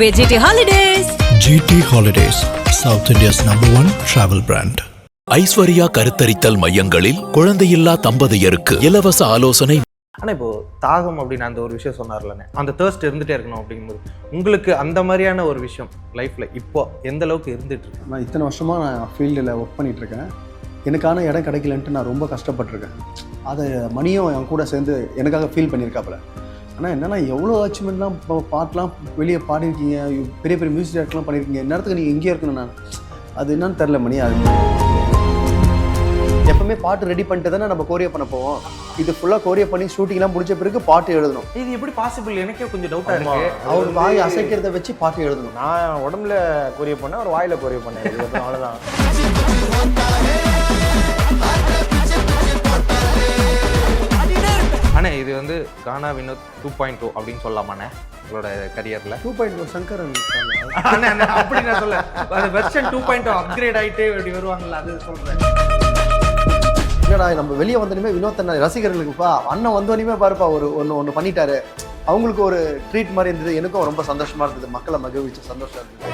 GT Holidays. GT Holidays, South India's #1 travel brand. Aishwarya கருத்தரித்தல் மையங்களில் குழந்தையில்லா தம்பதியருக்கு இலவச ஆலோசனை. ஆனால் இப்போ தாகம் அப்படின்னு அந்த ஒரு விஷயம் சொன்னார்லண்ணே, அந்த தேர்ஸ்ட் இருந்துகிட்டே இருக்கணும் அப்படிங்கும்போது உங்களுக்கு அந்த மாதிரியான ஒரு விஷயம் லைஃப்பில் இப்போ எந்த அளவுக்கு இருந்துட்டு இருக்கு? நான் இத்தனை வருஷமாக நான் ஃபீல்டில் ஒர்க் பண்ணிகிட்ருக்கேன். எனக்கான இடம் கிடைக்கலன்ட்டு நான் ரொம்ப கஷ்டப்பட்டிருக்கேன். அதை மணியும் என் கூட சேர்ந்து எனக்காக ஃபீல் பண்ணியிருக்காப்புல. ஆனால் என்னென்னா எவ்வளோ அச்சீவ்மெண்ட்லாம் பாட்டெலாம் வெளியே பாடிருக்கீங்க, பெரிய பெரிய மியூசிக் டேரக்டர்லாம் பண்ணியிருக்கீங்க, நேரத்துக்கு நீங்கள் எங்கேயே இருக்கணும். நான் அது என்னன்னு தெரில மணி. அது எப்பவுமே பாட்டு ரெடி பண்ணிட்டு தானே நம்ம கோரியா பண்ண போவோம். இது ஃபுல்லாக கோரியா பண்ணி ஷூட்டிங்லாம் முடிச்ச பிறகு பாட்டு எழுதணும். இது எப்படி பாசிபிள்? எனக்கே கொஞ்சம் டவுட்டாக இருக்கு. அவர் வாய் அசைக்கிறத வச்சு பாட்டு எழுதணும். நான் உடம்புல கோரியா பண்ணேன், ஒரு வாயில் கோரியா பண்ணேன், அவ்வளோதான். ஆனால் இது வந்து கானா வினோத் 2.0 அப்படின்னு சொல்லலாமாண்ணே உங்களோட கரியரில்? 2.0 சங்கரன் அப்படி நான் சொல்ல, அது வெர்ஷன் 2.0 அப்கிரேட் ஆகிட்டு அப்படி வருவாங்கல்ல, அது சொல்கிறேன். இல்லடா, நம்ம வெளியே வந்தோடனே வினோத் அண்ணா ரசிகர்களுக்குப்பா அண்ணன் வந்தோடனே பாருப்பா ஒரு ஒன்று பண்ணிட்டாரு. அவங்களுக்கு ஒரு ட்ரீட் மாதிரி இருந்தது. எனக்கும் ரொம்ப சந்தோஷமா இருந்தது. மக்களை மகிழ்ச்சி சந்தோஷம் இருந்தது.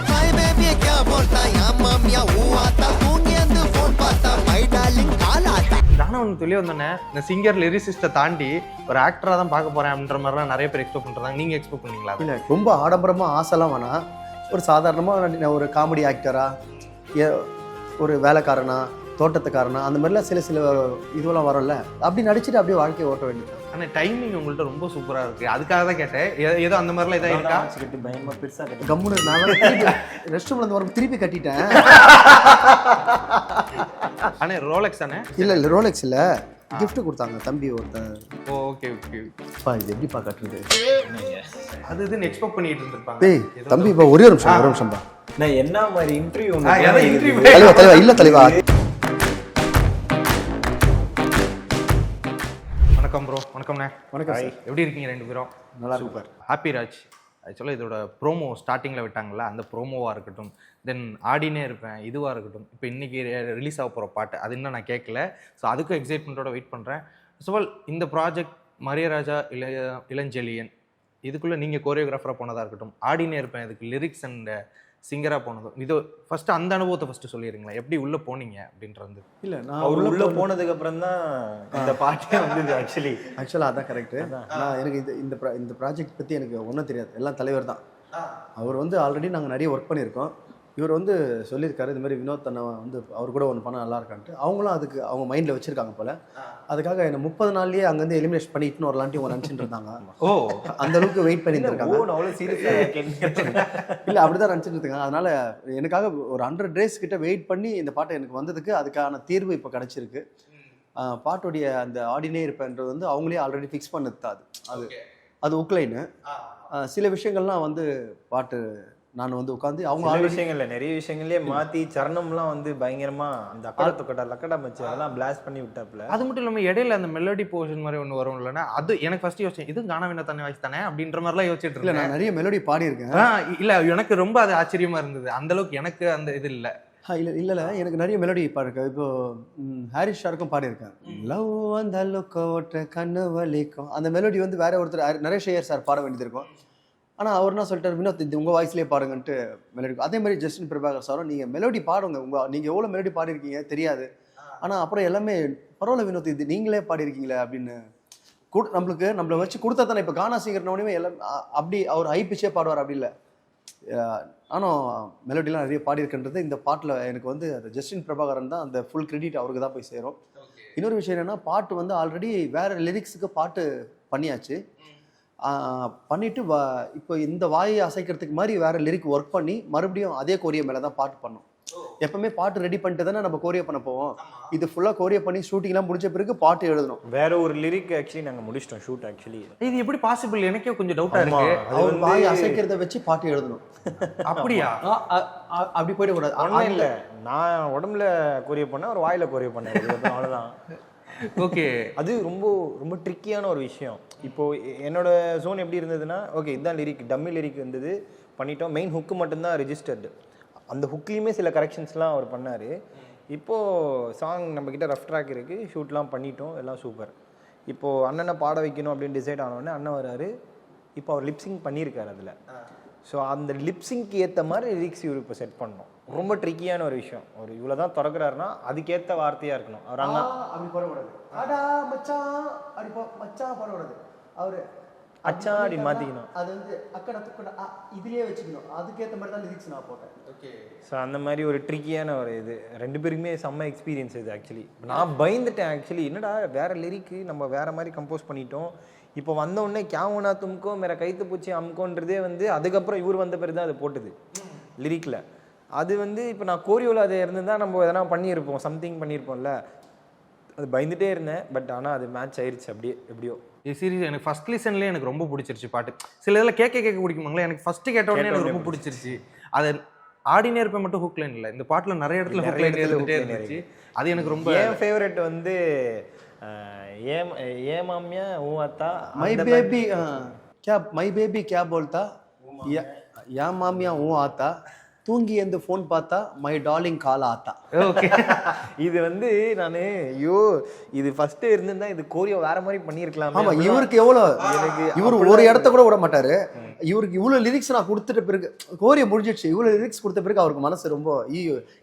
நானும் ஒன்று சொல்லி வந்தோன்னே, இந்த சிங்கர் லிரிசிஸ்ட்டை தாண்டி ஒரு ஆக்டராக தான் பார்க்க போகிறேன் அப்படின்ற மாதிரிலாம் நிறைய பேர் எக்ஸ்பெக்ட் பண்ணுறாங்க. நீங்கள் எக்ஸ்பெக்ட் பண்ணீங்களா? இல்லை, ரொம்ப ஆடம்பரமாக ஆசைலாம் வேணாம். ஒரு சாதாரணமாக ஒரு காமெடி ஆக்டரா, ஒரு வேலைக்காரனா, தோட்டத்துக்காரனா, அந்த மாதிரிலாம் சில இதுவெல்லாம் வரும்ல, அப்படி நடிச்சுட்டு அப்படியே வாழ்க்கையை ஓட்ட வேண்டியது. ஆனால் டைமிங் உங்கள்கிட்ட ரொம்ப சூப்பராக இருக்குது. அதுக்காக தான் கேட்டேன். ஏதோ அந்த மாதிரிலாம் இதாக இருக்கா? பயமா பெருசாக கட்டி கம்முன்னு நான் ரெஸ்ட் ரூம்ல இருந்து வரும் திருப்பி கட்டிட்டேன். ஆனால் ரோலெக்ஸ் தானே? இல்லை ரோலெக்ஸ் இல்லை, கிஃப்ட் கொடுத்தாங்க தம்பி ஒருத்தன். Okay okay. இது எப்படிப்பா கட்டுறது? அது இதுன்னு எக்ஸ்பெக்ட் பண்ணிட்டு இருந்திருப்பாங்க. டேய் தம்பி, இப்போ ஒரே நிமிஷம் தான். நான் என்ன மாதிரி இன்டர்வியூ தலைவா இல்லை தலைவா. வணக்கம் ப்ரோ. வணக்கம்ண்ணே. வணக்கம் சார். எப்படி இருக்கீங்க ரெண்டு பேரும்? நல்லா சூப்பர். ஹாப்பி ராஜ். ஆக்சுவலாக இதோட ப்ரோமோ ஸ்டார்டிங்கில் விட்டாங்கல்ல, அந்த ப்ரோமோவாக இருக்கட்டும், தென் ஆடினே இருப்பேன் இதுவாக இருக்கட்டும், இப்போ இன்றைக்கி ரிலீஸ் ஆக போகிற பாட்டு அது இன்னும் நான் கேட்கல. ஸோ அதுக்கும் எக்ஸைட்மெண்ட்டோட வெயிட் பண்ணுறேன். ஃபர்ஸ்ட் ஆஃப் ஆல் இந்த ப்ராஜெக்ட் மரியராஜா இளஞ்செழியன் இதுக்குள்ளே நீங்கள் கோரியோகிராஃபராக போனதாக இருக்கட்டும், ஆடினே இருப்பேன் இதுக்கு லிரிக்ஸ் அண்ட் சிங்கராக போனதும், இது ஃபஸ்ட்டு அந்த அனுபவத்தை ஃபஸ்ட்டு சொல்லிடுங்களா, எப்படி உள்ளே போனீங்க அப்படின்றது? இல்லை, நான் அவர் உள்ளே போனதுக்கு அப்புறம் தான் இந்த பாட்டே வந்தது. ஆக்சுவலாக அதான் கரெக்டு. நான் எனக்கு இந்த ப்ராஜெக்ட் பற்றி எனக்கு ஒன்றும் தெரியாது. எல்லாம் தலைவர் தான். அவர் வந்து ஆல்ரெடி நாங்கள் நிறைய ஒர்க் பண்ணியிருக்கோம். இவர் வந்து சொல்லியிருக்காரு இது மாதிரி வினோத் அண்ணா வந்து அவர் கூட ஒன்று பண்ண நல்லா இருக்கான்ட்டு. அவங்களும் அதுக்கு அவங்க மைண்டில் வச்சுருக்காங்க போல். அதுக்காக என்னை 30 நாள்லேயே அங்கேருந்து எலிமினேட் பண்ணிட்டுன்னு ஒரு லாண்டி அவங்க நினச்சிட்டு இருந்தாங்க. ஓ, அந்த அளவுக்கு வெயிட் பண்ணிட்டு இருக்காங்க. அவ்வளோ சீரியஸாக இல்லை, அப்படி தான் நினச்சிட்டு இருக்காங்க. அதனால் எனக்காக ஒரு 100 டேஸ் கிட்ட வெயிட் பண்ணி இந்த பாட்டை எனக்கு வந்ததுக்கு அதுக்கான தீர்வு இப்போ கிடச்சிருக்கு. பாட்டுடைய அந்த ஆடினே இருப்பேன்றது வந்து அவங்களே ஆல்ரெடி ஃபிக்ஸ் பண்ணது தான். அது உக்லைனு. சில விஷயங்கள்லாம் வந்து பாட்டு நான் வந்து உட்காந்து அவங்க விஷயங்கள்ல நிறைய விஷயங்களே மாற்றி சரணம்லாம் வந்து பயங்கரமா அந்த அக்கடா லக்கடா மச்சு அதெல்லாம் பிளாஸ்ட் பண்ணி விட்டாப்புல. அது மட்டும் இல்லாமல் இடையில அந்த மெலோடி போர்ஷன் மாதிரி ஒன்று வரும் இல்லைன்னா, அது எனக்கு ஃபர்ஸ்ட் யோசிச்சேன், இது கானா வினோத் தானே வாய்ஸ் தானே அப்படின்ற மாதிரிலாம் யோசிச்சுட்டு இல்லை. நான் நிறைய மெலோடி பாடியிருக்கேன். இல்லை, எனக்கு ரொம்ப அது ஆச்சரியமா இருந்தது. அந்த அளவுக்கு எனக்கு அந்த இது இல்லை. இல்லை எனக்கு நிறைய மெலோடி பாடிருக்கேன். இப்போ ஹாரிஸ் ஷாருக்கும் பாடியிருக்கேன். லவ் அந்த லொக்கோட்ட கண்ணு வலிக்கும், அந்த மெலோடி வந்து வேற ஒருத்தர் நரேஷ் ஐயர் சார் பாட வேண்டியது இருக்கும். ஆனால் அவர் என்ன சொல்லிட்டார், வினோத் இது உங்கள் வாய்ஸ்லேயே பாடுங்கன்ட்டு மெலோடி. அதே மாதிரி ஜஸ்டின் பிரபாகர் சாரும் நீங்கள் மெலோடி பாடுங்க, நீங்கள் எவ்வளோ மெலோடி பாடிருக்கீங்க தெரியாது, ஆனால் அப்புறம் எல்லாமே பரவாயில்ல வினோத் இது நீங்களே பாடிருக்கீங்களே அப்படின்னு நம்மளை வச்சு கொடுத்தா தானே. இப்போ கானா சிங்கர்னோடனே எல்லாம் அப்படி அவர் ஹை பிச்சே பாடுவார், அப்படி இல்லை. ஆனால் மெலோடிலாம் நிறைய பாடியிருக்கின்றது இந்த பாட்டில் எனக்கு வந்து அது ஜஸ்டின் பிரபாகரன் தான் அந்த ஃபுல் கிரெடிட் அவருக்கு தான் போய் சேரும். இன்னொரு விஷயம் என்னென்னா, பாட்டு வந்து ஆல்ரெடி வேறு லிரிக்ஸுக்கு பாட்டு பண்ணியாச்சு. பண்ணிவிட்டு இப்போ இந்த வாயை அசைக்கிறதுக்கு மாதிரி வேறு லிரிக் ஒர்க் பண்ணி மறுபடியும் அதே கோரியா மேலே தான் பாட்டு பண்ணோம். எப்பவுமே பாட்டு ரெடி பண்ணிட்டு தானே நம்ம கோரியா பண்ண போவோம். இது ஃபுல்லாக கோரியா பண்ணி ஷூட்டிங்லாம் முடிச்ச பிறகு பாட்டு எழுதணும். வேற ஒரு லிரிக் ஆக்சுவலி நாங்கள் முடிச்சிட்டோம் ஷூட். ஆக்சுவலி இது எப்படி பாசிபிள்? எனக்கே கொஞ்சம் டவுட்டாக இருக்கு. அவர் வாயை அசைக்கிறத வச்சு பாட்டு எழுதணும். அப்படியா? அப்படி போயிடக்கூடாது. ஒன்றும் இல்லை, நான் உடம்புல கோரியா பண்ணேன், ஒரு வாயில் கோரியா பண்ணேன், அவ்வளோதான். ஓகே. அது ரொம்ப ரொம்ப ட்ரிக்கியான ஒரு விஷயம். இப்போது என்னோட ஜோன் எப்படி இருந்ததுன்னா, ஓகே இதுதான் லிரிக், டம்மி லிரிக் இருந்தது பண்ணிட்டோம். மெயின் ஹுக்கு மட்டும்தான் ரெஜிஸ்டர்டு. அந்த ஹுக்லேயுமே சில கரெக்ஷன்ஸ்லாம் அவர் பண்ணார். இப்போது சாங் நம்மக்கிட்ட ரஃப் ட்ராக் இருக்குது, ஷூட்லாம் பண்ணிட்டோம், எல்லாம் சூப்பர். இப்போது அண்ணனை பாட வைக்கணும் அப்படின்னு டிசைட் ஆனோடனே அண்ணன் வராரு. இப்போ அவர் லிப்சிங் பண்ணியிருக்காரு அதில். ஸோ அந்த லிப்ஸிங்க்கு ஏற்ற மாதிரி லிரிக்ஸ் இவர் இப்போ செட் பண்ணணும். ரொம்ப ட்ரிக்கியான ஒரு விஷயம். ஒரு இவ்வளோ தான் திறக்கிறாருன்னா அதுக்கேற்ற வார்த்தையாக இருக்கணும். அவர் அங்கே அப்படி போடக்கூடாது, அடா மச்சான் அப்படி மச்சான் போடக்கூடாது, அவர் அச்சா அப்படி மாற்றிக்கணும். அது வந்து அக்கடை துக்கடா இதுலேயே வச்சுக்கணும். அதுக்கேற்ற மாதிரி தான் லிரிக்ஸ் நான் போட்டேன். ஓகே. ஸோ அந்த மாதிரி ஒரு ட்ரிக்கியான ஒரு இது 2 பேருக்குமே செம்ம எக்ஸ்பீரியன்ஸ் இது. ஆக்சுவலி நான் பயந்துட்டேன். ஆக்சுவலி என்னடா வேற லிரிக்கு நம்ம வேற மாதிரி கம்போஸ் பண்ணிட்டோம். இப்போ வந்தோடனே கேவுனா தும்கோ மேற கைத்து பூச்சி அம்கோன்றதே வந்து அதுக்கப்புறம் இவர் வந்த பிறகு தான் அது போட்டுது லிரிக்கில். அது வந்து இப்போ நான் கோரியோவில் அது இருந்துதான் நம்ம எதனா பண்ணியிருப்போம், சம்திங் பண்ணியிருப்போம்ல. அது பயந்துட்டே இருந்தேன். பட் ஆனால் அது மேட்ச் ஆயிடுச்சு அப்படியே எப்படியோ. சீரியஸ் எனக்கு ஃபர்ஸ்ட் லிசன்லேயே எனக்கு ரொம்ப பிடிச்சிருச்சு பாட்டு. சில இதில் கேட்க பிடிக்குமாங்களா, எனக்கு ஃபர்ஸ்ட் கேட்ட உடனே எனக்கு ரொம்ப பிடிச்சிருச்சு. அது ஆடினே இருப்பேன் மட்டும் ஹுக் லைன் இல்லை, இந்த பாட்டில் நிறைய இடத்துல ஹுக் லைன் இருந்துச்சு. அது எனக்கு ரொம்ப என் ஃபேவரட் வந்து ஏ மாமியா ஊ அத்தா மை பேபி क्या மை பேபி क्या बोलता या மாமியா ஊ ஆத்தா தூங்கி எந்த ஃபோன் பார்த்தா மை டார்லிங் கால் ஆத்தா. ஓகே. இது வந்து நான் ஐயோ இது ஃபர்ஸ்ட் இருந்திருந்தா இது கோரியோ வேற மாதிரி பண்ணியிருக்கலாம். ஆமா, இவருக்கு எவ்வளோ இவர் ஒரு இடத்த கூட விட மாட்டாரு. இவருக்கு இவ்வளவு லிரிக்ஸ் நான் கொடுத்துட்ட பிறகு கோரியோ முடிஞ்சிடுச்சு, இவ்வளவு லிரிக்ஸ் கொடுத்த பிறகு அவருக்கு மனசு ரொம்ப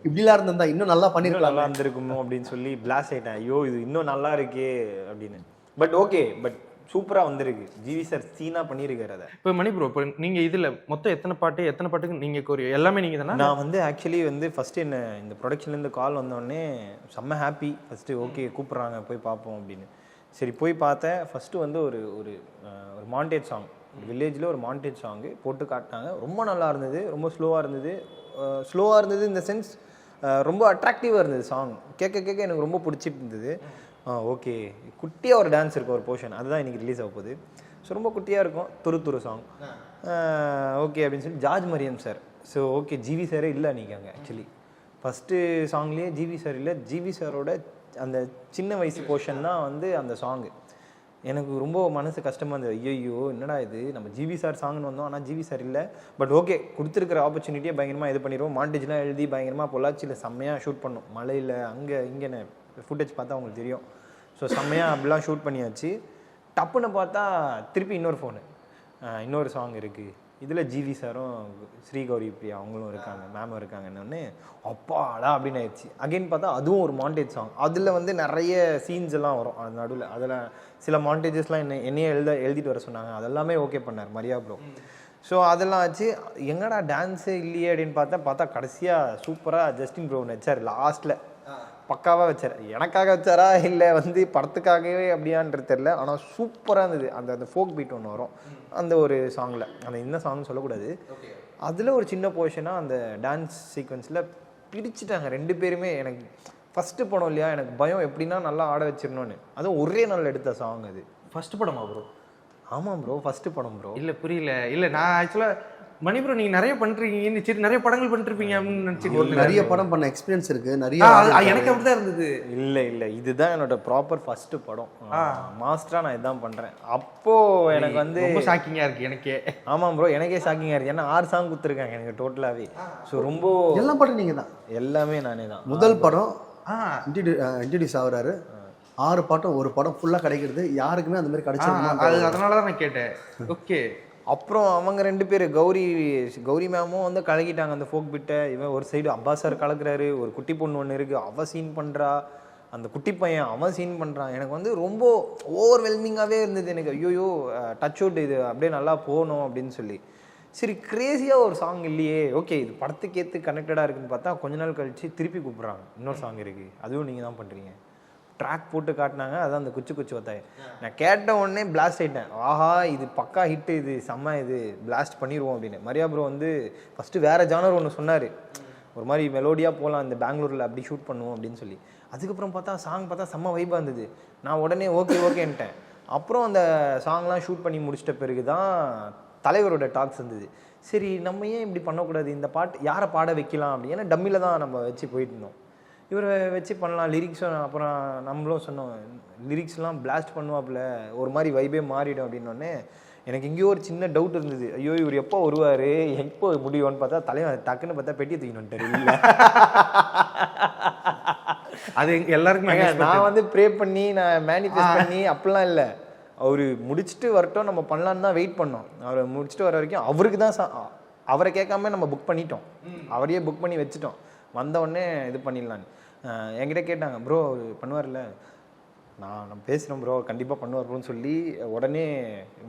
இப்படிலாம் இருந்திருந்தா இன்னும் நல்லா பண்ணிருக்கலாம், நல்லா இருந்திருக்குமோ அப்படின்னு சொல்லி பிளாஸ்ட் ஆயிட்டேன். ஐயோ இது இன்னும் நல்லா இருக்கே அப்படின்னு. பட் ஓகே, பட் சூப்பராக வந்திருக்கு. ஜிவி சார் சீனா பண்ணியிருக்காரு அதை. இப்போ மணி ப்ரோ, இப்போ நீங்கள் இதில் மொத்தம் எத்தனை பாட்டுக்கு நீங்கள் கோரியோ எல்லாமே நீங்கள் தானே? நான் வந்து ஆக்சுவலி வந்து ஃபஸ்ட்டு என்ன இந்த ப்ரொடக்ஷன்லேருந்து கால் வந்தோடனே செம்ம ஹாப்பி. ஃபஸ்ட்டு ஓகே கூப்பிட்றாங்க போய் பார்ப்போம் அப்படின்னு. சரி போய் பார்த்தேன். ஃபஸ்ட்டு வந்து ஒரு ஒரு ஒரு மாண்டேஜ் சாங், வில்லேஜில் ஒரு மாண்டேஜ் சாங்கு போட்டு காட்டினாங்க. ரொம்ப நல்லா இருந்தது, ரொம்ப ஸ்லோவாக இருந்தது இந்த சென்ஸ் ரொம்ப அட்ராக்டிவாக இருந்தது சாங். கேட்க எனக்கு ரொம்ப பிடிச்சிட்டு இருந்தது. ஓகே குட்டியாக ஒரு டான்ஸ் இருக்கும் ஒரு போர்ஷன், அதுதான் இன்றைக்கி ரிலீஸ் ஆக போகுது. ஸோ ரொம்ப குட்டியாக இருக்கும், துரு சாங். ஓகே அப்படின்னு சொல்லி George Mariam sir. So okay GV சாரே இல்லை அன்றைக்கி அங்கே. ஆக்சுவலி ஃபஸ்ட்டு சாங்லேயே ஜிவி சார் இல்லை, ஜிவி சாரோட அந்த சின்ன வயசு போர்ஷன் தான் வந்து அந்த சாங்கு. எனக்கு ரொம்ப மனசு கஷ்டமாக இருந்தது. ஐயோ என்னடா இது நம்ம ஜிவி சார் சாங்னு வந்தோம், ஆனால் ஜிவி சார் இல்லை. பட் ஓகே கொடுத்துருக்கிற ஆப்பர்ச்சுனிட்டியை பயங்கரமாக இது பண்ணிடுவோம். மாண்டேஜ்லாம் எழுதி பயங்கரமாக பொள்ளாச்சியில் செம்மையாக ஷூட் பண்ணோம். மலையில் அங்கே இங்கேன்னு ஃபுட்டேஜ் பார்த்தா அவங்களுக்கு தெரியும். ஸோ செம்மையாக அப்படிலாம் ஷூட் பண்ணியாச்சு. டப்புன்னு பார்த்தா திருப்பி இன்னொரு சாங் இருக்குது. இதில் ஜிவி சாரும் ஸ்ரீ கௌரி பிரியா அவங்களும் இருக்காங்க, மேமும் இருக்காங்கன்னு அப்பாடா அப்படின்னு ஆயிடுச்சு. அகைன் பார்த்தா அதுவும் ஒரு மாண்டேஜ் சாங். அதில் வந்து நிறைய சீன்ஸ் எல்லாம் வரும் அது நடுவில். அதில் சில மாண்டேஜஸ்லாம் என்னையே எழுதிட்டு வர சொன்னாங்க. அதெல்லாமே ஓகே பண்ணார் மரியா ப்ரோ. ஸோ அதெல்லாம் ஆச்சு. எங்கடா டான்ஸே இல்லையே அப்படின்னு பார்த்தா கடைசியாக சூப்பராக ஜஸ்டின் ப்ரோ வச்சார். லாஸ்ட்டில் பக்காவாக வச்சார். எனக்காக வச்சாரா இல்லை வந்து படத்துக்காகவே அப்படியான்றது தெரில, ஆனால் சூப்பராக இருந்தது. அந்த ஃபோக் பீட் ஒன்று வரும் அந்த ஒரு சாங்கில், அந்த என்ன சாங்னு சொல்லக்கூடாது. அதில் ஒரு சின்ன போர்ஷனாக அந்த டான்ஸ் சீக்வன்ஸில் பிடிச்சிட்டாங்க 2 பேருமே. எனக்கு ஃபஸ்ட்டு படம் இல்லையா, எனக்கு பயம் எப்படின்னா நல்லா ஆட வச்சிடணும்னு. அதுவும் ஒரே நாள் எடுத்த சாங் அது. ஃபர்ஸ்ட் படமா ப்ரோ? ஆமாம் ப்ரோ ஃபஸ்ட்டு படம் ப்ரோ. இல்லை புரியல. இல்லை நான் ஆக்சுவலாக மணி ப்ரோ நீங்கள் நிறைய பண்ணுறீங்க, சரி நிறைய படங்கள் பண்ணிருப்பீங்க அப்படின்னு நினச்சிட்டு நிறைய படம் பண்ண எக்ஸ்பீரியன்ஸ் இருக்கு நிறைய. எனக்கு அப்படிதான் இருந்தது. இல்லை இதுதான் என்னோட ப்ராப்பர் ஃபர்ஸ்ட் படம். மாஸ்டரா நான் இதான் பண்ணுறேன். அப்போது எனக்கு வந்து ரொம்ப ஷாக்கிங்காக இருக்குது எனக்கே. ஆமாம் ப்ரோ எனக்கே ஷாக்கிங்காக இருக்குது. ஏன்னா 6 சாங் கொடுத்துருக்காங்க எனக்கு டோட்டலாகவே. ஸோ ரொம்ப எல்லா படம் நீங்கள் தான்? எல்லாமே நானே தான். முதல் படம் இன்ட்ரடியூஸ் ஆகுறாரு, 6 பாட்டும் ஒரு படம் ஃபுல்லாக கிடைக்கிறது யாருக்குமே அந்த மாதிரி கிடைச்சிருக்கோம். அதனால தான் நான் கேட்டேன். ஓகே. அப்புறம் அவங்க 2 பேர் கௌரி மேமும் வந்து கலக்கிட்டாங்க அந்த ஃபோக் பிட்டை. இவன் ஒரு சைடு அப்பாஸ் சார் கலக்குறாரு, ஒரு குட்டி பொண்ணு ஒன்று இருக்குது அவள் சீன் பண்ணுறா, அந்த குட்டி பையன் அவன் சீன் பண்ணுறான். எனக்கு வந்து ரொம்ப ஓவர்வெல்மிங்காகவே இருந்தது. எனக்கு ஐயோயோ டச் அவுட் இது அப்படியே நல்லா போகணும் அப்படின்னு சொல்லி. சரி கிரேசியாக ஒரு சாங் இல்லையே, ஓகே இது படத்துக்கு ஏற்று கனெக்டடாக இருக்குன்னு பார்த்தா கொஞ்ச நாள் கழிச்சு திருப்பி கூப்பிட்றாங்க இன்னொரு சாங் இருக்குது, அதுவும் நீங்கள் தான் பண்ணுறீங்க. ட்ராக் போட்டு காட்டினாங்க, அதான் அந்த குச்சி வத்தாய். நான் கேட்ட உடனே பிளாஸ்ட் ஆகிட்டேன். ஆஹா இது பக்கா ஹிட்டு, இது செம்ம, இது பிளாஸ்ட் பண்ணிடுவோம் அப்படின்னு. மரியா ப்ரோ வந்து ஃபஸ்ட்டு வேறு ஜானர் ஒன்று சொன்னார், ஒரு மாதிரி மெலோடியாக போகலாம் இந்த பெங்களூரில் அப்படி ஷூட் பண்ணுவோம் அப்படின்னு சொல்லி. அதுக்கப்புறம் பார்த்தா சாங் பார்த்தா செம்ம வைப்பாக இருந்தது. நான் உடனே ஓகேன்ட்டேன். அப்புறம் அந்த சாங்லாம் ஷூட் பண்ணி முடிச்சிட்ட பிறகு தான் தலைவரோட டாக்ஸ் இருந்தது. சரி நம்ம ஏன் இப்படி பண்ணக்கூடாது, இந்த பாட்டு யாரை பாட வைக்கலாம் அப்படி. ஏன்னா டம்மியில் தான் நம்ம வச்சு போயிட்டு இருந்தோம். இவரை வச்சு பண்ணலாம் லிரிக்ஸும். அப்புறம் நம்மளும் சொன்னோம் லிரிக்ஸ்லாம் பிளாஸ்ட் பண்ணுவாப்புல, ஒரு மாதிரி வைபே மாறிடும் அப்படின்னோடனே எனக்கு எங்கேயோ ஒரு சின்ன டவுட் இருந்தது. ஐயோ இவர் எப்போ வருவார் எப்போ முடியும்னு பார்த்தா தலைவன் டக்குன்னு பார்த்தா பெட்டியை தூக்கின்னு இல்லை. அது எல்லாருக்குமே நான் வந்து ப்ரே பண்ணி நான் மேனிஃபெஸ்ட் பண்ணி அப்படிலாம் இல்லை. அவர் முடிச்சுட்டு வரட்டும் நம்ம பண்ணலான்னு தான் வெயிட் பண்ணோம். அவர் முடிச்சுட்டு வர வரைக்கும் அவருக்கு தான் அவரை கேட்காம நம்ம புக் பண்ணிட்டோம், அவரையே புக் பண்ணி வச்சுட்டோம். வந்த உடனே இது பண்ணிடலான்னு என்கிட்ட கேட்டாங்க, ப்ரோ பண்ணுவார்ல, நான் பேசுகிறேன் ப்ரோ கண்டிப்பாக பண்ணுவார் ப்ரோன்னு சொல்லி உடனே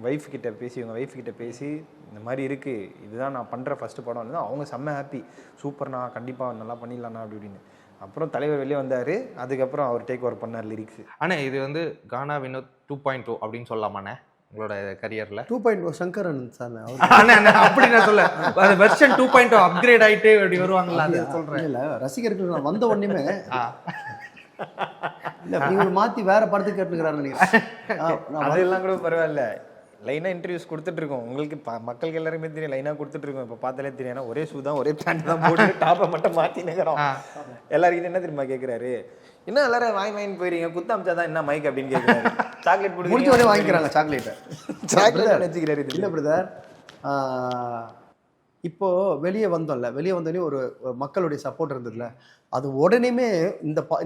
ஒய்ஃப் கிட்ட பேசி இவங்க ஒய்ஃப் கிட்ட பேசி இந்த மாதிரி இருக்குது, இதுதான் நான் பண்ணுற ஃபஸ்ட்டு படம் வந்து அவங்க செம்ம ஹாப்பி, சூப்பர்ண்ணா கண்டிப்பாக நல்லா பண்ணிடலாண்ணா அப்படி இப்படின்னு. அப்புறம் தலைவர் வெளியே வந்தார், அதுக்கப்புறம் அவர் டேக் ஓவர் பண்ணார் லிரிக்ஸ். ஆனால் இது வந்து கானா வினோத் 2.0 அப்படின்னு சொல்லலாமாண்ணே உங்களோட கரியரில்? 2.0 சங்கரன் சார் அப்படி நான் சொல்ல வெர்ஷன் 2.0 அப்கிரேட் ஆகிட்டு அப்படி வருவாங்களா அது சொல்கிறேன். இல்லை ரசிகர்கள் நான் வந்த உடனேமே இல்லை அப்படி ஒரு மாற்றி வேற படத்துக்கு கேட்டுக்கிறாரு நினைக்கிறேன். அதெல்லாம் கூட பரவாயில்ல, லைனாக இன்டர்வியூஸ் கொடுத்துட்ருக்கோம் உங்களுக்கு மக்களுக்கு எல்லாருமே தெரியும், லைனாக கொடுத்துட்ருக்கோம். இப்போ பார்த்தாலே தெரியும், ஏன்னா ஒரே ஷூ தான் ஒரே பேண்ட் தான் போட்டு டாப்பை மட்டும் மாற்றி நிற்கிறோம். எல்லாருக்கிட்ட என்ன தெரியுமா கேட்குறாரு, என்ன எல்லாரும் வாங்கின்னு போயிருங்க, குத்த அமிச்சா தான் என்ன மைக் அப்படின்னு கேட்குறாரு. சாக்லேட் கொடுத்து முடிஞ்ச வரையும் வாங்கிக்கிறாங்க சாக்லேட்டை. சாக்லேட் நினச்சிக்கிறாரு. இல்லை பிரதர், இப்போது வெளியே வந்தோம்ல, வெளியே வந்தோடனே ஒரு மக்களுடைய சப்போர்ட் இருந்ததுல, அது உடனேமே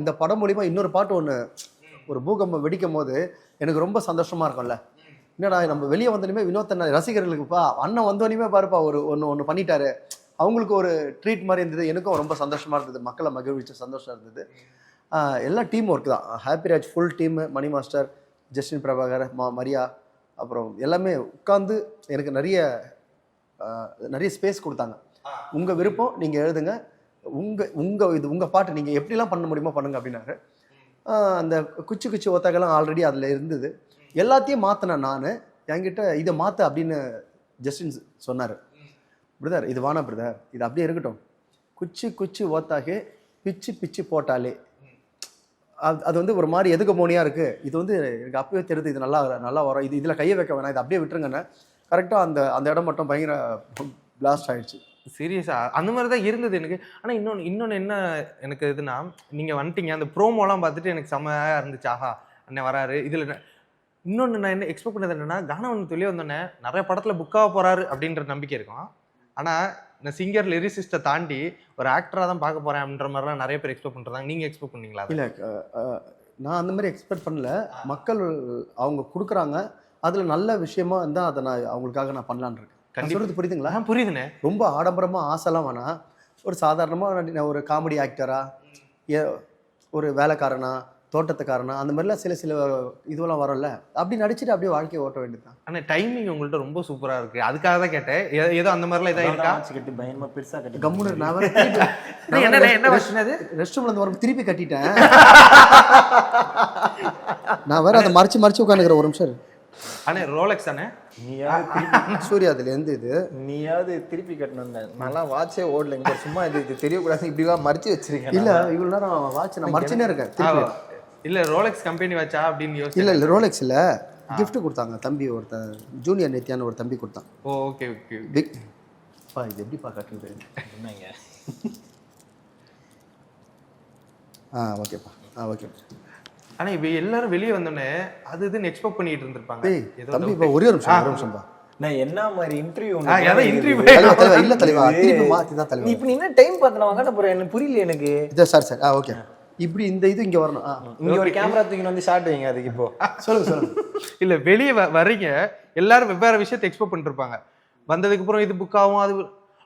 இந்த படம் மூலிமா இன்னொரு பாட்டு ஒன்று ஒரு பூகம்பம் வெடிக்கும் போது எனக்கு ரொம்ப சந்தோஷமாக இருக்கும்ல. என்னடா நம்ம வெளியே வந்தோடனே வினோத் அண்ணா ரசிகர்களுக்குப்பா அண்ணன் வந்தோடனே பாருப்பா ஒன்று பண்ணிட்டாரு, அவங்களுக்கு ஒரு ட்ரீட் மாதிரி இருந்தது, எனக்கும் ரொம்ப சந்தோஷமாக இருந்தது, மக்களை மகிழ்விச்ச சந்தோஷம் இருந்தது. எல்லாம் டீம் ஒர்க் தான், ஹாப்பிராஜ் ஃபுல் டீமு, மணி மாஸ்டர், ஜஸ்டின் பிரபாகர், மரியா, அப்புறம் எல்லாமே உட்காந்து எனக்கு நிறைய ஸ்பேஸ் கொடுத்தாங்க. உங்கள் விருப்பம் நீங்கள் எழுதுங்க, உங்கள் பாட்டு நீங்கள் எப்படிலாம் பண்ண முடியுமோ பண்ணுங்க அப்படின்னாரு. அந்த குச்சி ஒத்தகெல்லாம் ஆல்ரெடி அதில் இருந்தது, எல்லாத்தையும் மாற்றினேன் நான். என்கிட்ட இதை மாற்ற அப்படின்னு ஜஸ்டின் சொன்னார். பிரதர் இது வானா பிரதர், இது அப்படியே இருக்கட்டும், குச்சி ஓத்தாகே பிச்சு போட்டாலே அது வந்து ஒரு மாதிரி எதுக்கு மோனியாக இருக்குது, இது வந்து எனக்கு அப்பவே தெரியுது, இது நல்லா வரும், இதில் கையை வைக்க வேணாம், இது அப்படியே விட்டுருங்கண்ணே. கரெக்டாக அந்த இடம் மட்டும் பயங்கர பிளாஸ்ட் ஆகிடுச்சு. சீரியஸாக அந்த மாதிரி தான் இருந்தது எனக்கு. ஆனால் இன்னொன்று என்ன எனக்கு இதுனா, நீங்கள் வந்துட்டீங்க அந்த ப்ரோமோலாம் பார்த்துட்டு எனக்கு செம்மையாக இருந்துச்சு, ஆஹா அண்ணன் வராரு. இதில் இன்னொன்று நான் என்ன எக்ஸ்பெக்ட் பண்ணது என்னென்னா, கானவன் வெளியே வந்தோடனே நிறைய படத்தில் புக்காக போகிறாரு அப்படின்ற நம்பிக்கை இருக்கும். ஆனால் இந்த சிங்கர் லிரிசிஸ்ட்டை தாண்டி ஒரு ஆக்டராக தான் பார்க்க போகிறேன் அப்படின்ற மாதிரிலாம் நிறைய பேர் எக்ஸ்பெக்ட் பண்ணுறாங்க. நீங்கள் எக்ஸ்பெக்ட் பண்ணீங்களா? இல்லை நான் அந்த மாதிரி எக்ஸ்பெக்ட் பண்ணல. மக்கள் அவங்க கொடுக்குறாங்க, அதில் நல்ல விஷயமா இருந்தால் அதை அவங்களுக்காக நான் பண்ணலான்னு இருக்கேன். சொல்றது புரியுதுங்களா? புரியுதுண்ணே. ரொம்ப ஆடம்பரமாக ஆசைலாம் வேணாம், ஒரு சாதாரணமாக ஒரு காமெடி ஆக்டரா, ஒரு வேலைக்காரனா, தோட்டத்துக்காரனா, அந்த மாதிரிலாம் சில இதுவெல்லாம் வரல, அப்படி நடிச்சுட்டு அப்படியே வாழ்க்கையை ஓட்ட வேண்டியதுதான். ஆனால் டைமிங் உங்கள்கிட்ட ரொம்ப சூப்பராக இருக்குது, அதுக்காக தான் கேட்டேன். ஏதோ அந்த மாதிரிலாம் இதாக இருக்கா? கட்டி பயமா பெருசாக கட்டி கம்முன்னு நான் என்ன வருஷம் அது? ரெஸ்ட் ரூம்ல இருந்து வரும் திருப்பி கட்டிட்டேன். நான் வேற அதை மறைச்சு உட்காந்துக்கிறேன். ஒரு நிமிஷம். அண்ணே ரோலெக்ஸ் தானே? சூர்யா அதுல இருந்து இது நீயாவது திருப்பி கட்டணும். நல்லா வாட்சே ஓடல, இங்க சும்மா இது தெரியக்கூடாது, இப்படிவா மறைச்சு வச்சிருக்கேன். இல்ல இவ்வளவு நேரம் வாட்ச் நான் மறைச்சுனே இருக்கேன். இல்ல ரோலெக்ஸ் கம்பெனி வச்சா அப்படின்னு யோசிச்சு. இல்ல ரோலெக்ஸ் இல்ல, gift கொடுத்தாங்க தம்பி, ஒருத்தன் ஜூனியர் நித்யான்னு ஒரு தம்பி கொடுத்தான். ஓகே பிக் பா, இது எப்படி பா கட்டுறது? என்னங்க ஓகேப்பா ஓகே. ஆனா இப்ப எல்லாரும் வெளியே வந்தோடனே அது இதுன்னு எக்ஸ்பெக்ட் பண்ணிட்டு இருந்திருப்பாங்க. தம்பி இப்போ ஒரே நிமிஷம் பா, நான் என்ன மாதிரி இன்டர்வியூ இல்ல தலைவா, திருப்பி மாத்தி தான் தலைவா. இப்போ நீ என்ன டைம் பார்த்து நான் வாங்க போறேன், எனக்கு புரியல எனக்கு. இது சார் ஓகே, இப்படி இந்த இது இங்க வரணும். இங்க ஒரு கேமரா தூக்கி வந்து ஷாட் வைங்க அதுக்கு. இப்போ சொல்லுங்க. இல்ல வெளியே வர்றீங்க, எல்லாரும் வெவ்வேறு விஷயத்தை எக்ஸ்பெக்ட் பண்ணிட்டு இருப்பாங்க. வந்ததுக்கு அப்புறம் இது புக் ஆகும் அது,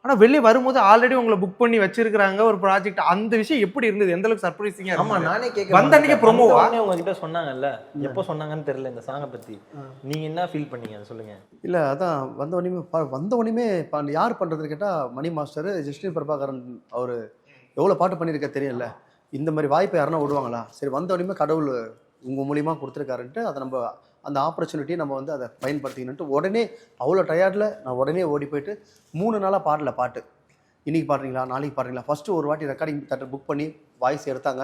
ஆனா வெளியே வரும்போது ஆல்ரெடி உங்களை புக் பண்ணி வச்சிருக்காங்க ஒரு ப்ராஜெக்ட். அந்த விஷயம் எப்படி இருந்தது? எந்த அளவுக்கு சர்ப்ரைசிங்கா? ஆமா நானே கேட்க வந்த அன்னைக்கு ப்ரோமோவா உங்ககிட்ட சொன்னாங்கல்ல, எப்போ சொன்னாங்கன்னு தெரியல இந்த சாங்கை பத்தி, நீங்க என்ன ஃபீல் பண்ணீங்க அதை சொல்லுங்க. இல்ல அதான் வந்த உடனே யார் பண்றதுன்னு கேட்டா மணி மாஸ்டர், ஜஸ்டின் பிரபாகரன், அவரு எவ்வளவு பாட்டு பண்ணிருக்க தெரியல, இந்த மாதிரி வாய்ப்பை யாருன்னா விடுவாங்களா? சரி வந்த உடனே கடவுள் உங்க மூலியமா கொடுத்துருக்காருன்ட்டு அதை நம்ம அந்த ஆப்பர்ச்சுனிட்டியை நம்ம வந்து அதை பயன்படுத்திக்கணுன்ட்டு உடனே அவ்வளோ டயர்டில் நான் உடனே ஓடி போயிட்டு 3 நாளாக பாடல பாட்டு. இன்றைக்கி பாடுறீங்களா, நாளைக்கு பாடுறீங்களா, ஃபஸ்ட்டு ஒரு வாட்டி ரெக்கார்டிங் தேட்டர் புக் பண்ணி வாய்ஸ் எடுத்தாங்க.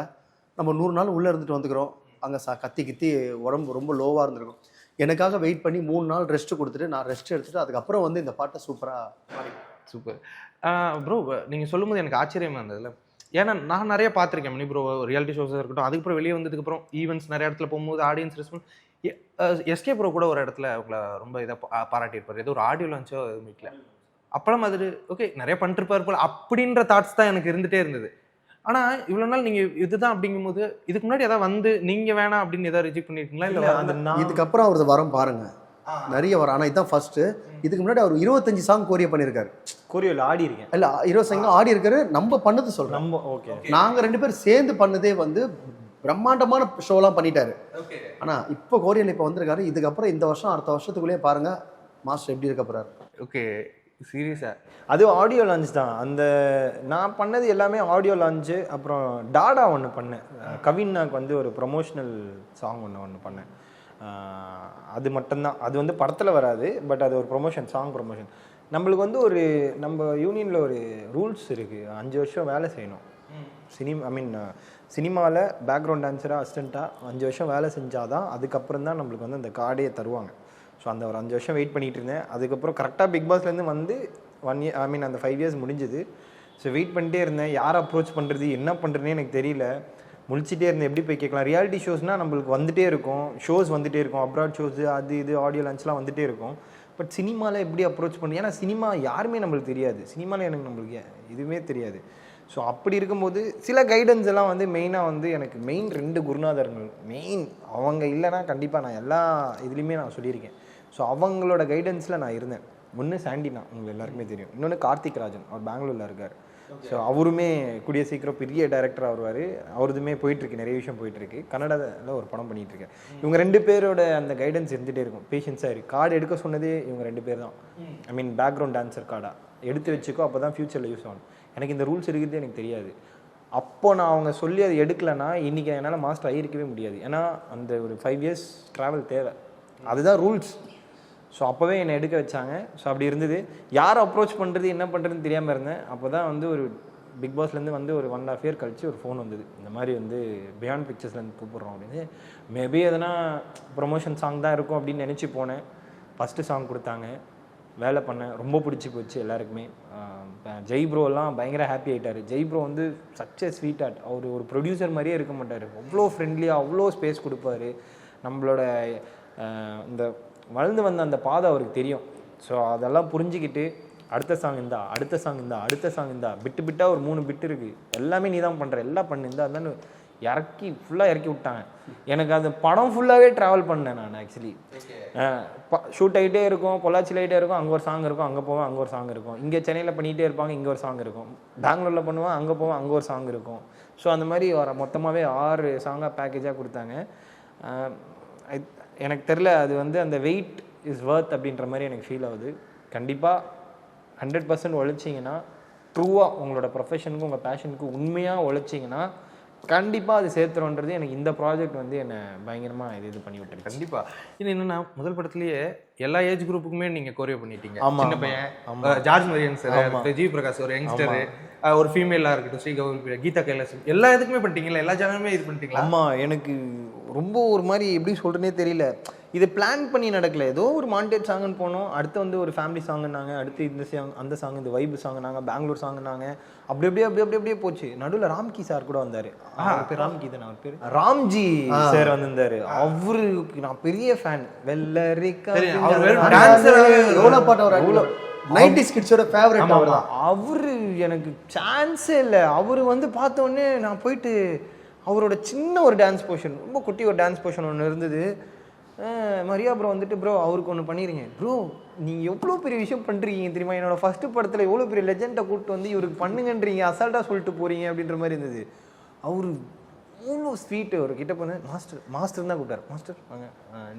நம்ம 100 நாள் உள்ளே இருந்துட்டு வந்துக்கிறோம், அங்கே கத்தி உடம்பு ரொம்ப லோவாக இருந்திருக்கும். எனக்காக வெயிட் பண்ணி 3 நாள் ரெஸ்ட்டு கொடுத்துட்டு நான் ரெஸ்ட் எடுத்துகிட்டு அதுக்கப்புறம் வந்து இந்த பாட்டை சூப்பராக சூப்பர். ப்ரோ நீங்கள் சொல்லும்போது எனக்கு ஆச்சரியமாக இருந்ததுல, ஏன்னா நான் நிறைய பார்த்துருக்கேன் மணி ப்ரோ ரியாலிட்டி ஷோஸாக இருக்கட்டும், அதுக்கப்புறம் வெளியே வந்ததுக்கப்புறம் ஈவெண்ட்ஸ் நிறைய இடத்துல போகும்போது ஆடியன்ஸ் ரெஸ்பான்ஸ். எஸ்கே ப்ரோ கூட ஒரு இடத்துல உங்களை ரொம்ப இதாக பாராட்டியிருப்பார், ஏதோ ஒரு ஆடியோ லான்ச்சோ மீட்டில். அப்போலாம் அது ஓகே நிறைய பண்ணிருப்பார் போல் அப்படின்ற தாட்ஸ் தான் எனக்கு இருந்துகிட்டே இருந்தது. ஆனால் இவ்வளோ நாள் நீங்கள் இதுதான் அப்படிங்கும்போது இதுக்கு முன்னாடி எதாவது வந்து நீங்கள் வேணாம் அப்படின்னு எதாவது ரிஜெக்ட் பண்ணியிருக்கீங்களா? இல்லை இதுக்கப்புறம் அவரது வரம் பாருங்க, நிறைய வரும். ஆனால் இதுதான் ஃபர்ஸ்ட்டு. இதுக்கு முன்னாடி அவர் 25 சாங் கோரியோ பண்ணியிருக்காரு. கோரியோவில் ஆடி இருக்கேன். இல்லை 20 சாங் ஆடி இருக்காரு. நம்ம பண்ணது சொல்கிறோம். நம்ம ஓகே, நாங்கள் 2 பேரும் சேர்ந்து பண்ணதே வந்து பிரம்மாண்டமான ஷோலாம் பண்ணிட்டாரு. ஆனால் இப்போ கோரியோவில் இப்போ வந்திருக்காரு. இதுக்கப்புறம் இந்த வருஷம் அடுத்த வருஷத்துக்குள்ளேயே பாருங்கள் மாஸ்டர் எப்படி இருக்க போகிறாரு. ஓகே, சீரியஸா அது ஆடியோ லான்ச் தான். அந்த நான் பண்ணது எல்லாமே ஆடியோ லான்ச்சு. அப்புறம் டாடா ஒன்று பண்ணேன். கவின்னாக்கு வந்து ஒரு ப்ரொமோஷ்னல் சாங் ஒன்று பண்ணேன். அது மட்டும்தான். அது வந்து படத்தில் வராது, பட் அது ஒரு ப்ரொமோஷன், சாங் ப்ரொமோஷன். நம்மளுக்கு வந்து ஒரு நம்ம யூனியனில் ஒரு ரூல்ஸ் இருக்குது. 5 வருஷம் வேலை செய்யணும். சினிமாவில் பேக்ரவுண்ட் டான்ஸராக அசிஸ்டண்ட்டாக 5 வருஷம் வேலை செஞ்சால் தான் அதுக்கப்புறம் தான் நம்மளுக்கு வந்து அந்த கார்டே தருவாங்க. ஸோ அந்த ஒரு 5 வருஷம் வெயிட் பண்ணிகிட்டு இருந்தேன். அதுக்கப்புறம் கரெக்டாக பிக் பாஸ்லேருந்து வந்து 1 இயர் அந்த 5 இயர்ஸ் முடிஞ்சுது. ஸோ வெயிட் பண்ணிட்டே இருந்தேன். யார் அப்ரோச் பண்ணுறது, என்ன பண்ணுறதுனே எனக்கு தெரியல. முழிச்சிட்டே இருந்தேன், எப்படி போய் கேட்கலாம். ரியாலிட்டி ஷோஸ்னால் நம்மளுக்கு வந்துகிட்டே இருக்கும், ஷோஸ் வந்துகிட்டே இருக்கும், அப்ராட் ஷோஸு அது இது ஆடியோ லான்ச்லாம் வந்துகிட்டே இருக்கும். பட் சினிமாவில் எப்படி அப்ரோச் பண்ணி, ஏன்னா சினிமா யாருமே நம்மளுக்கு தெரியாது. சினிமாவில் நம்மளுக்கு எதுவுமே தெரியாது. ஸோ அப்படி இருக்கும்போது சில கைடன்ஸ் எல்லாம் வந்து மெயினாக வந்து எனக்கு மெயின் 2 குருநாதர்கள் மெயின். அவங்க இல்லைனா கண்டிப்பாக நான் எல்லா இதுலேயுமே நான் சொல்லியிருக்கேன். ஸோ அவங்களோட கைடன்ஸில் நான் இருந்தேன். ஒன்று சாண்டினா, உங்களுக்கு எல்லாருக்குமே தெரியும். இன்னொன்று கார்த்திக் ராஜன், அவர் பெங்களூரில் இருக்கார். ஸோ அவருமே கூடிய சீக்கிரம் பெரிய டைரக்டராக வருவார். அவருதுமே போயிட்டுருக்கு, நிறைய விஷயம் போயிட்டுருக்கு. கன்னடாவில் ஒரு படம் பண்ணிகிட்ருக்கேன். இவங்க 2 பேரோட அந்த கைடன்ஸ் இருந்துகிட்டே இருக்கும். பேஷன்ஸாக இருக்குது. கார்டு எடுக்க சொன்னதே இவங்க 2 பேர் தான். பேக்ரவுண்ட் டான்ஸர் கார்டாக எடுத்து வச்சுக்கோ, அப்போ தான் ஃப்யூச்சரில் யூஸ் ஆகும். எனக்கு இந்த ரூல்ஸ் இருக்கிறது எனக்கு தெரியாது. அப்போ நான் அவங்க சொல்லி அது எடுக்கலைன்னா இன்றைக்கி என்னால் மாஸ்டர் ஆகியிருக்கவே முடியாது. ஏன்னா அந்த ஒரு 5 இயர்ஸ் ட்ராவல் தேவை, அதுதான் ரூல்ஸ். ஸோ அப்போவே என்னை எடுக்க வச்சாங்க. ஸோ அப்படி இருந்தது. யார் அப்ரோச் பண்ணுறது என்ன பண்ணுறதுன்னு தெரியாமல் இருந்தேன். அப்போ தான் வந்து ஒரு பிக் பாஸ்லேருந்து வந்து ஒரு 1.5 இயர் கழிச்சு ஒரு ஃபோன் வந்தது. இந்த மாதிரி வந்து பியாண்ட் பிக்சர்ஸ்லேருந்து கூப்பிட்றோம் அப்படின்னு. மேபி எதனா ப்ரொமோஷன் சாங் தான் இருக்கும் அப்படின்னு நினச்சி போனேன். ஃபஸ்ட்டு சாங் கொடுத்தாங்க, வேலை பண்ணேன். ரொம்ப பிடிச்சி போச்சு எல்லாருக்குமே. ஜெய் ப்ரோலாம் பயங்கர ஹாப்பி ஆகிட்டார். ஜெய் ப்ரோ வந்து சச் எ ஸ்வீட் ஆர்ட். அவர் ஒரு ப்ரொடியூசர் மாதிரியே இருக்க மாட்டார். அவ்வளோ ஃப்ரெண்ட்லியாக அவ்வளோ ஸ்பேஸ் கொடுப்பாரு. நம்மளோட இந்த வளர்ந்து வந்த அந்த பாதை அவருக்கு தெரியும். ஸோ அதெல்லாம் புரிஞ்சுக்கிட்டு அடுத்த சாங் இந்தா, அடுத்த சாங் இந்தா, அடுத்த சாங் இந்தா, பிட்டு பிட்டாக ஒரு 3 பிட்டு இருக்குது, எல்லாமே நீ தான் பண்ணுற, எல்லாம் பண்ணு இந்தா இருந்தாலும் ஃபுல்லாக இறக்கி விட்டாங்க. எனக்கு அந்த படம் ஃபுல்லாகவே ட்ராவல் பண்ணேன் நான். ஆக்சுவலி ஷூட் ஆகிட்டே இருக்கும், பொள்ளாச்சியில் ஆகிட்டே இருக்கும், அங்கே ஒரு சாங் இருக்கும், அங்கே போவேன், அங்கே ஒரு சாங் இருக்கும். இங்கே சென்னையில் பண்ணிகிட்டே இருப்பாங்க, இங்கே ஒரு சாங் இருக்கும். பெங்களூரில் பண்ணுவேன், அங்கே போவேன், அங்கே ஒரு சாங் இருக்கும். ஸோ அந்த மாதிரி மொத்தமாகவே 6 சாங்காக பேக்கேஜாக கொடுத்தாங்க. எனக்கு தெரில, அது வந்து அந்த வெயிட் இஸ் வர்த் அப்படின்ற மாதிரி எனக்கு ஃபீல் ஆகுது. கண்டிப்பாக 100% உழைச்சிங்கன்னா, ட்ரூவாக உங்களோட ப்ரொஃபஷனுக்கு உங்கள் பேஷனுக்கு உண்மையாக உழைச்சிங்கன்னா கண்டிப்பாக அது சேர்த்துறோன்றது எனக்கு இந்த ப்ராஜெக்ட் வந்து என்னை பயங்கரமாக இது பண்ணி விட்டுருக்கு. கண்டிப்பாக. இது என்னென்னா முதல் படத்துலேயே எல்லா ஏஜ் குரூப்புக்குமே நீங்கள் கோரியோ பண்ணிட்டீங்க. ஆமாம், சின்ன பையன் George Marian sir, G Prakash ஒரு யங்ஸ்டரு, ஒரு ஃபீமேலாக இருக்கட்டும், ஸ்ரீ கௌரி, கீதா கைலாசம், எல்லா இதுக்குமே பண்ணிட்டீங்களா? எல்லா ஜானருமே இது பண்ணிட்டீங்களா? ஆமாம். எனக்கு ரொம்ப ஒரு மாதிரி எப்படி சொல்கிறேனே தெரியல. இதை பிளான் பண்ணி நடக்கல. ஏதோ ஒரு மாண்டேட் சாங்குன்னு போனோம், அடுத்து வந்து ஒரு ஃபேமிலி சாங்குன்னாங்க, அடுத்து இந்த சாங், அந்த சாங், இந்த வைப் சாங்குனாங்க, பெங்களூர் சாங்குனாங்க, அப்படி அப்படியே போச்சு. நடுவில் ராம்கி சார் கூட வந்தார். பேர் ராம்கி தானே, அவர் பேர் ராம்ஜி சார் வந்திருந்தாரு. அவருக்கு நான் பெரிய ஃபேன். அவரு எனக்கு சான்ஸே இல்லை. அவரு வந்து பார்த்தோன்னே நான் போயிட்டு அவரோட சின்ன ஒரு டான்ஸ் போர்ஷன், ரொம்ப குட்டி ஒரு டான்ஸ் போர்ஷன் ஒன்று இருந்தது. மரியா ப்ரோ வந்துட்டு, ப்ரோ அவருக்கு ஒன்று பண்ணிடுங்க ப்ரோ, நீங்கள் எவ்வளோ பெரிய விஷயம் பண்ணுறீங்க தெரியுமா, என்னோட ஃபஸ்ட்டு படத்தில் எவ்வளோ பெரிய லெஜெண்டை கூப்பிட்டு வந்து இவருக்கு பண்ணுங்கன்றீங்க, அசால்ட்டாக சொல்லிட்டு போகிறீங்க அப்படின்ற மாதிரி இருந்தது. அவர் அவ்வளோ ஸ்வீட்டு. அவர் கிட்ட போனேன், மாஸ்டர் தான் கூப்பிட்டார். மாஸ்டர் வாங்க,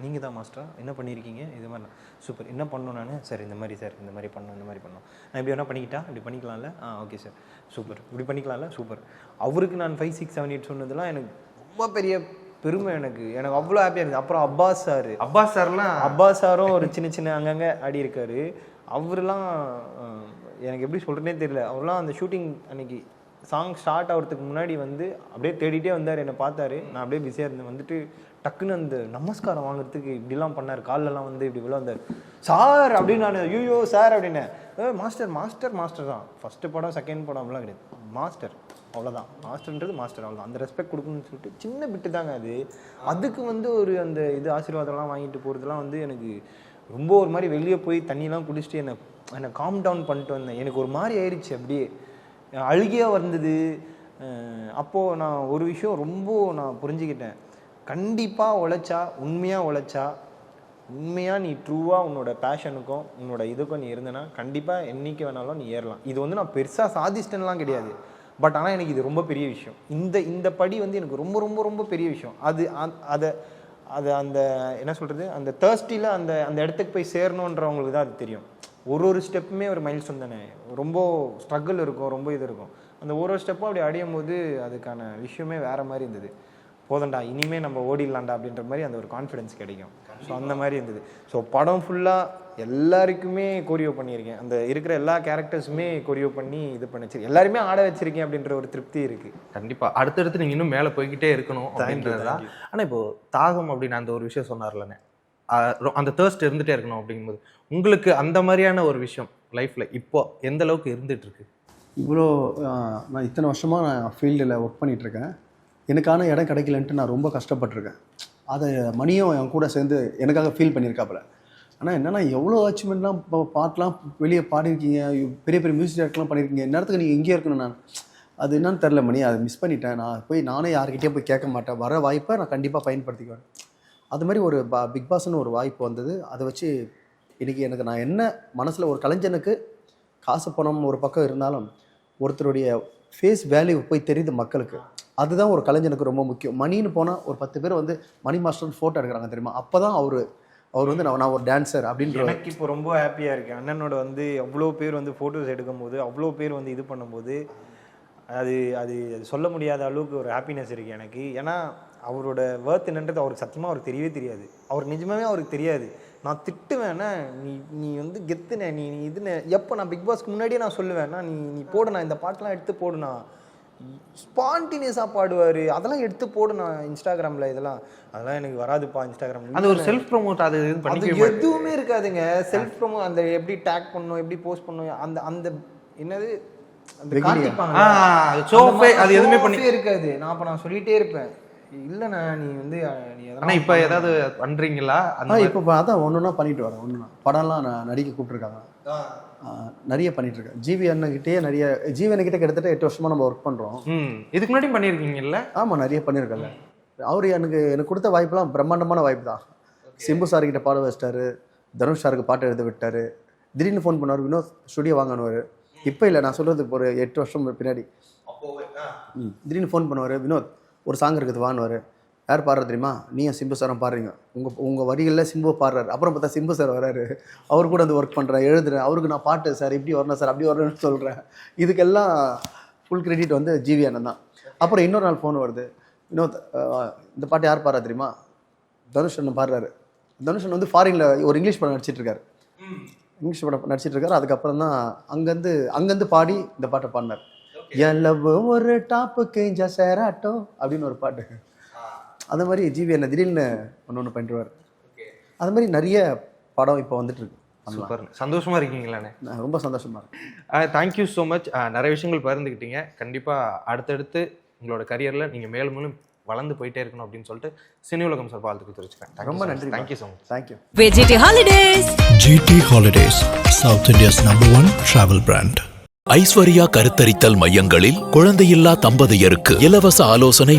நீங்கள் தான் மாஸ்டரா, என்ன பண்ணியிருக்கீங்க, இது மாதிரி சூப்பர், என்ன பண்ணணும் நான், சார் இந்த மாதிரி, சார் இந்த மாதிரி பண்ணணும், இந்த மாதிரி பண்ணணும், நான் இப்படி வேணால் பண்ணிக்கிட்டா, இப்படி பண்ணிக்கலாம்ல, ஓகே சார் சூப்பர், இப்படி பண்ணிக்கலாம்ல, சூப்பர். அவருக்கு நான் 5, 6, 7, 8 சொன்னதெல்லாம் எனக்கு ரொம்ப பெரிய பெருமை. எனக்கு அவ்வளோ ஹாப்பியாக இருந்தது. அப்புறம் அப்பாஸ் சாரும் ஒரு சின்ன அங்கங்கே ஆடி இருக்காரு. அவரெலாம் எனக்கு எப்படி சொல்கிறேனே தெரியல. அவரெலாம் அந்த ஷூட்டிங் அன்னைக்கு சாங் ஸ்டார்ட் ஆகிறதுக்கு முன்னாடி வந்து அப்படியே தேடிட்டே வந்தார், என்னை பார்த்தாரு. நான் அப்படியே பிஸியாக இருந்தேன். வந்துட்டு டக்குன்னு அந்த நமஸ்காரம் வாங்குறதுக்கு இப்படிலாம் பண்ணார். காலெல்லாம் வந்து இப்படி விழ வந்தார். சார் அப்படின்னு நான், ஐயோ சார் அப்படின்னேன். மாஸ்டர் தான். ஃபஸ்ட்டு படம், செகண்ட் படம் அப்படிலாம் கிடையாது, மாஸ்டர், அவ்வளோதான். மாஸ்டர்ன்றது மாஸ்டர், அவ்வளோதான். அந்த ரெஸ்பெக்ட் கொடுக்கணும்னு சொல்லிட்டு சின்ன பிட்டு தாங்க அது. அதுக்கு வந்து ஒரு அந்த இது ஆசீர்வாதம்லாம் வாங்கிட்டு போகிறதுலாம் வந்து எனக்கு ரொம்ப ஒரு மாதிரி வெளியே போய் தண்ணியெலாம் குடிச்சிட்டு என்னை காம் டவுன் பண்ணிட்டு வந்தேன். எனக்கு ஒரு மாதிரி ஆயிடுச்சு, அப்படியே அழுகியாக வந்தது. அப்போது நான் ஒரு விஷயம் ரொம்ப நான் புரிஞ்சுக்கிட்டேன். கண்டிப்பாக உழைச்சா, உண்மையாக உழைச்சா உண்மையாக நீ ட்ரூவாக உன்னோட பேஷனுக்கும் உன்னோட இதுக்கும் நீ இருந்தனா கண்டிப்பாக என்னைக்கு வேணாலும் நீ ஏறலாம். இது வந்து நான் பெருசாக சாதிச்சிட்டேன்லாம் கிடையாது, பட் ஆனால் எனக்கு இது ரொம்ப பெரிய விஷயம். இந்த படி வந்து எனக்கு ரொம்ப ரொம்ப ரொம்ப பெரிய விஷயம். அது அந்த என்ன சொல்கிறது, அந்த தேர்ஸ்டியில் அந்த இடத்துக்கு போய் சேரணுன்றவங்களுக்கு தான் அது தெரியும். ஒரு ஸ்டெப்புமே ஒரு மைல்ஸ்டோன் தானே, ரொம்ப ஸ்ட்ரகிள் இருக்கும், ரொம்ப இது இருக்கும். அந்த ஒரு ஸ்டெப்பும் அப்படி அடையும் போது அதுக்கான விஷயமே வேறு மாதிரி இருந்தது. போதண்டா இனிமேல் நம்ம ஓடிடலாண்டா அப்படின்ற மாதிரி அந்த ஒரு கான்ஃபிடென்ஸ் கிடைக்கும். ஸோ அந்த மாதிரி இருந்தது. ஸோ படம் ஃபுல்லாக எல்லாருக்குமே கோரியோ பண்ணியிருக்கேன், அந்த இருக்கிற எல்லா கேரக்டர்ஸுமே கோரியோ பண்ணி இது பண்ணி வச்சிருக்கேன், எல்லாருமே ஆட வச்சிருக்கேன் அப்படின்ற ஒரு திருப்தி இருக்குது. கண்டிப்பாக அடுத்தடுத்து நீங்கள் இன்னும் மேலே போய்கிட்டே இருக்கணும் அப்படின்றது தான். ஆனால் இப்போது தாகம் அப்படின்னு அந்த ஒரு விஷயம் சொன்னார்லண்ணே, அந்த தேர்ஸ்ட் இருந்துகிட்டே இருக்கணும் அப்படிங்கும்போது உங்களுக்கு அந்த மாதிரியான ஒரு விஷயம் லைஃப்பில் இப்போ எந்த அளவுக்கு இருந்துகிட்ருக்கு? இவ்வளோ நான் இத்தனை வருஷமாக நான் ஃபீல்டில் ஒர்க் பண்ணிகிட்ருக்கேன், எனக்கான இடம் கிடைக்கலன்ட்டு நான் ரொம்ப கஷ்டப்பட்டிருக்கேன். அதை மணியும் என் கூட சேர்ந்து எனக்காக ஃபீல் பண்ணியிருக்காப்புல. ஆனால் என்னென்னா எவ்வளோ அச்சீவ்மெண்ட்லாம் இப்போ பாட்டெலாம் வெளியே பாடியிருக்கீங்க, பெரிய பெரிய மியூசிக் டேரக்டர்லாம் பண்ணியிருக்கீங்க, இந்நேரத்துக்கு நீங்கள் எங்கேயே இருக்கணும். நான் அது என்னன்னு தெரில மணி, அதை மிஸ் பண்ணிட்டேன். நான் போய் நானே யார்கிட்டேயும் போய் கேட்க மாட்டேன், வர வாய்ப்பை நான் கண்டிப்பாக பயன்படுத்திக்குவேன். அது மாதிரி ஒரு பிக் பாஸ்ன்னு ஒரு வாய்ப்பு வந்தது. அதை வச்சு இன்றைக்கி எனக்கு நான் என்ன மனசில் ஒரு கலைஞனுக்கு காசு பணம் ஒரு பக்கம் இருந்தாலும் ஒருத்தருடைய ஃபேஸ் வேல்யூ போய் தெரியுது மக்களுக்கு. அதுதான் ஒரு கலைஞனுக்கு ரொம்ப முக்கியம். மணின்னு போனால் ஒரு 10 பேர் வந்து மணி மாஸ்டர் ஃபோட்டோ எடுக்கிறாங்க தெரியுமா, அப்போ தான் அவர் வந்து நான் ஒரு டான்ஸர் அப்படின்ற. எனக்கு இப்போ ரொம்ப ஹாப்பியாக இருக்குது. அண்ணனோட வந்து அவ்வளோ பேர் வந்து ஃபோட்டோஸ் எடுக்கும்போது, அவ்வளோ பேர் வந்து இது பண்ணும்போது அது அது சொல்ல முடியாத அளவுக்கு ஒரு ஹாப்பினஸ் இருக்குது எனக்கு. ஏன்னா அவரோட ஒர்த் என்னன்றது அவருக்கு சத்தியமாக அவருக்கு தெரியவே தெரியாது. அவர் நிஜமாவே அவருக்கு தெரியாது. நான் திட்டுவேன்னா நீ வந்து கெத்துனே, நீ இதுன்னு எப்போ நான் பிக் பாஸ்க்கு முன்னாடியே நான் சொல்லுவேன்னா, நீ போடுண்ணா இந்த பாட்டெலாம் எடுத்து போடுண்ணா, ஸ்பான்டினியஸாக பாடுவார், அதெல்லாம் எடுத்து போடுண்ணா இன்ஸ்டாகிராமில், அதெல்லாம் எனக்கு வராதுப்பா இன்ஸ்டாகிராமில். அது ஒரு செல்ஃப் ப்ரொமோட், அது எதுவுமே இருக்காதுங்க. செல்ஃப் ப்ரொமோட் அந்த எப்படி டேக் பண்ணணும், எப்படி போஸ்ட் பண்ணணும், அந்த என்னது அந்த காட்டிப்பாங்க, அது எதுவுமே பண்ணி இருக்காது. நான் சொல்லிகிட்டே இருப்பேன், இல்லைண்ணா நீ வந்து நீ ஆனால் இப்போ ஏதாவது பண்ணுறீங்களா? இப்போ அதான் ஒன்றுனா பண்ணிட்டு வரேன். ஒன்றுனா படம்லாம் நான் நடிக்க கூப்பிட்ருக்காங்க, நிறைய பண்ணிட்டு இருக்கேன். ஜிவி அண்ணன்கிட்டே நிறைய, ஜிவி அண்ணன்கிட்ட கிட்டத்தட்ட 8 வருஷமாக நம்ம ஒர்க் பண்ணுறோம். இதுக்கு முன்னாடி பண்ணியிருக்கீங்கல்ல? ஆமாம், நிறைய பண்ணியிருக்கல. அவர் எனக்கு கொடுத்த வாய்ப்புலாம் பிரம்மாண்டமான வாய்ப்பு தான். சிம்பு சார்கிட்ட பாட வச்சிட்டாரு, தனுஷ் சாருக்கு பாட்டு எழுத விட்டார், திடீர்னு ஃபோன் பண்ணுவார், வினோத் ஸ்டுடியோ வாங்கணுவார். இப்போ இல்லை, நான் சொல்கிறது ஒரு 8 வருஷம் பின்னாடி. திடீர்னு ஃபோன் பண்ணுவார், வினோத் ஒரு சாங் இருக்குது வாங்குவார். யார் பாடுறது தெரியுமா, நீயும் சிம்பு சாரும் பாடுறீங்க, உங்கள் வரிகளில் சிம்பு பாடுறாரு. அப்புறம் பார்த்தா சிம்பு சார் வராரு, அவர் கூட வந்து ஒர்க் பண்ணுறேன், எழுதுறேன், அவருக்கு நான் பாட்டு சார் இப்படி வரணும் சார் அப்படி வரணும்னு சொல்கிறேன். இதுக்கெல்லாம் ஃபுல் கிரெடிட் வந்து ஜிவி அண்ணன் தான். அப்புறம் இன்னொரு நாள் ஃபோன் வருது, வினோத் இந்த பாட்டு யார் பாடுறா தெரியுமா, தனுஷ் அண்ணன் பாடுறாரு. தனுஷ் அண்ணன் வந்து ஃபாரினில் ஒரு இங்கிலீஷ் படம் நடிச்சிட்ருக்காரு, இங்கிலீஷ் படம் நடிச்சிட்ருக்காரு. அதுக்கப்புறம் தான் அங்கேருந்து பாடி இந்த பாட்டை பாடினார். என் லவ் ஒரு டாப்பு கேஞ்சா சேராட்டோ அப்படின்னு ஒரு பாட்டு. அது மாதிரி ஜிவி என்ன திடீர்னு ஒன்று பண்ணிடுவார். அது மாதிரி நிறைய படம் இப்போ வந்துட்டு இருக்கு. சூப்பர், சந்தோஷமா இருக்கீங்களாண்ணே? ரொம்ப சந்தோஷமா இருக்கு. Thank you so much. நிறைய விஷயங்கள் பகிர்ந்துக்கிட்டீங்க. கண்டிப்பாக அடுத்தடுத்து உங்களோட கரியரில் நீங்கள் மேலும் மேலும் வளர்ந்து போயிட்டே இருக்கணும் அப்படின்னு சொல்லிட்டு சினி உலகம் சார் வாழ்த்துக்கு தெரிவிச்சுக்கிறேன். ரொம்ப நன்றி. Thank you so much. Thank you. GT Holidays. GT Holidays, South India's #1 travel brand. Aishwarya கருத்தரித்தல் மையங்களில் குழந்தையில்லா தம்பதியருக்கு இலவச ஆலோசனை